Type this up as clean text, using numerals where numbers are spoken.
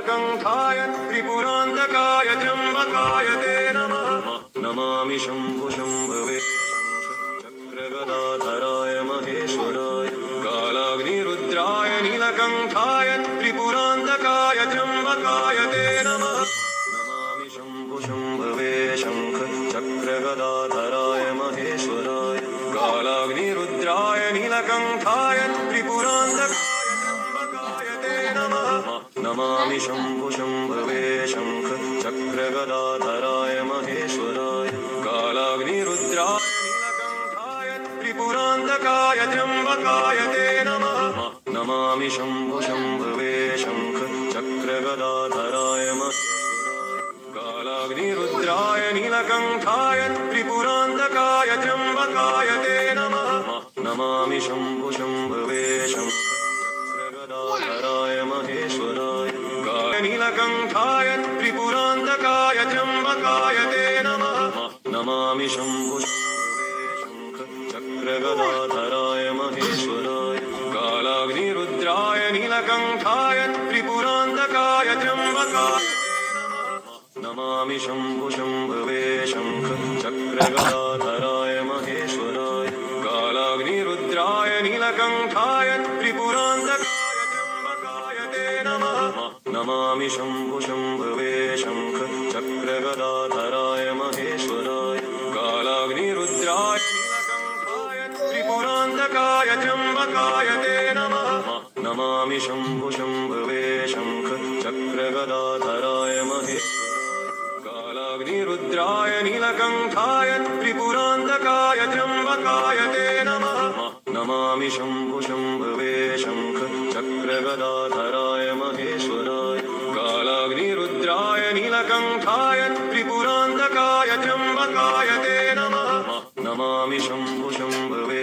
नीलकण्ठाय त्रिपुरान्तकाय त्र्यम्बकाय ते नमः नमामि शम्भो शम्भवे चक्रगदाधराय महेश्वराय कालाग्निरुद्राय नीलकण्ठाय त्रिपुरान्तकाय त्र्यम्बकाय ते नमः नमामि शम्भो शम्भवे शङ्ख चक्रगदाधराय महेश्वराय कालाग्निरुद्राय नीलकण्ठाय त्रिपुरान्तकाय त्र्यम्बकाय ते नमः नमामि शम्भो शम्भवे शङ्ख चक्रगदाधराय महेश्वराय कालाग्निरुद्राय नीलकण्ठाय त्रिपुरान्तकाय त्र्यम्बकाय ते नमः नमामि शम्भो शम्भवे शङ्ख चक्रगदाधराय कालाग्निरुद्राय नीलकण्ठाय त्रिपुरान्तकाय त्र्यम्बकाय ते नमः नमामि शम्भो शम्भवे शङ्ख चक्रगदाधराय महेश्वराय नीलकण्ठाय त्रिपुरान्तकाय त्र्यम्बकाय ते नमः नमामि शम्भो शम्भवे शङ्ख चक्रगदाधराय महेश्वराय कालाग्निरुद्राय नीलकण्ठाय त्रिपुरान्तकाय त्र्यम्बकाय नमामि शम्भो शम्भवे शङ्ख चक्रगदाधराय महेश्वराय कालाग्निरुद्राय नीलकण्ठाय त्रिपुरान्तकाय त्र्यम्बकाय ते नमः नमामि शम्भो शम्भवे शङ्ख चक्रगदाधराय महेश्वराय कालाग्निरुद्राय नीलकण्ठाय त्रिपुरान्तकाय त्र्यम्बकाय ते नमः नमामि शम्भो शम्भवे शङ्ख चक्रगदाधराय महेश्वराय कालाग्निरुद्राय नीलकण्ठाय त्रिपुरान्तकाय त्र्यम्बकाय ते नमः नमामि शम्भो शम्भवे शङ्ख चक्रगदाधराय महेश्वराय कालाग्निरुद्राय नीलकण्ठाय त्रिपुरान्तकाय त्र्यम्बकाय ते नमः नमामि शम्भो शम्भवे